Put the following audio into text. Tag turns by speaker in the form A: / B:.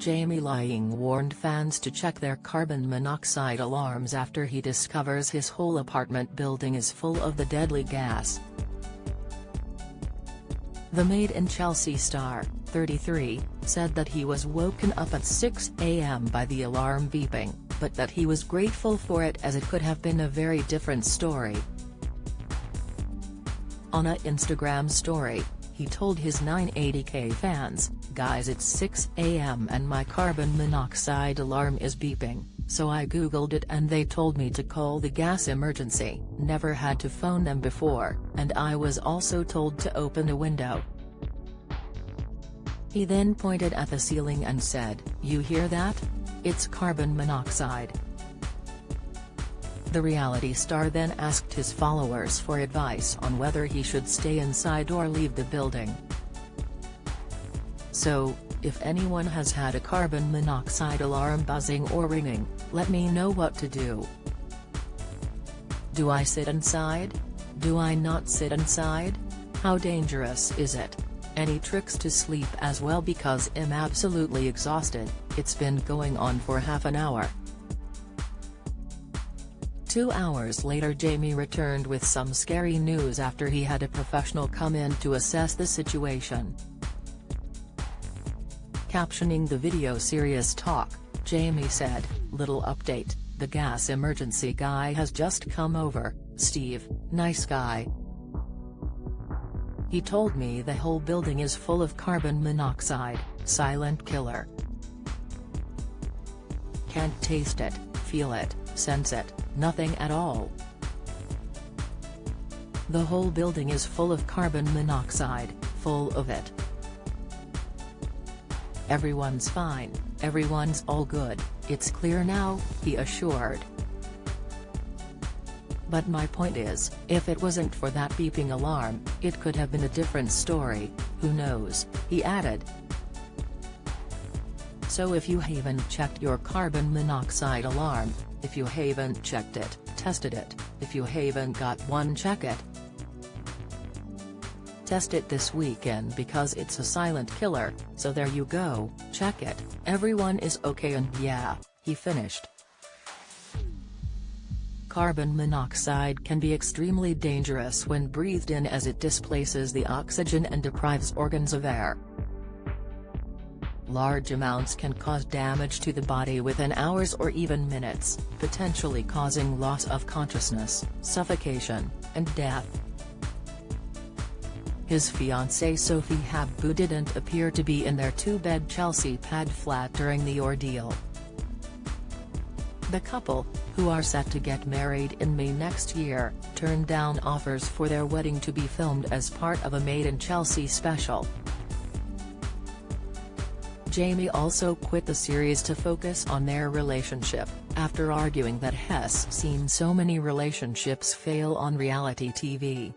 A: Jamie Laing warned fans to check their carbon monoxide alarms after he discovers his whole apartment building is full of the deadly gas. The Made in Chelsea star, 33, said that he was woken up at 6 a.m. by the alarm beeping, but that he was grateful for it as it could have been a very different story. On a Instagram story, he told his 980k fans, "Guys, it's 6 a.m. and my carbon monoxide alarm is beeping, so I googled it and they told me to call the gas emergency. Never had to phone them before, and I was also told to open a window." He then pointed at the ceiling and said, "You hear that? It's carbon monoxide." The reality star then asked his followers for advice on whether he should stay inside or leave the building. "So, if anyone has had a carbon monoxide alarm buzzing or ringing, let me know what to do. Do I sit inside? Do I not sit inside? How dangerous is it? Any tricks to sleep as well, because I'm absolutely exhausted. It's been going on for half an hour." 2 hours later, Jamie returned with some scary news after he had a professional come in to assess the situation. Captioning the video "Serious Talk," Jamie said, "Little update, the gas emergency guy has just come over, Steve, nice guy. He told me the whole building is full of carbon monoxide, silent killer. Can't taste it, feel it, sense it, nothing at all. The whole building is full of carbon monoxide, full of it. Everyone's fine, everyone's all good, it's clear now," he assured. "But my point is, if it wasn't for that beeping alarm, it could have been a different story, who knows," he added. So if you haven't checked your carbon monoxide alarm, if you haven't checked it, tested it, if you haven't got one, check it. Test it this weekend because it's a silent killer, so there you go, check it, everyone is okay. And yeah," he finished. Carbon monoxide can be extremely dangerous when breathed in, as it displaces the oxygen and deprives organs of air. Large amounts can cause damage to the body within hours or even minutes, potentially causing loss of consciousness, suffocation, and death. His fiancée Sophie Habbu didn't appear to be in their two-bed Chelsea pad flat during the ordeal. The couple, who are set to get married in May next year, turned down offers for their wedding to be filmed as part of a Made in Chelsea special. Jamie also quit the series to focus on their relationship, after arguing that he's seen so many relationships fail on reality TV.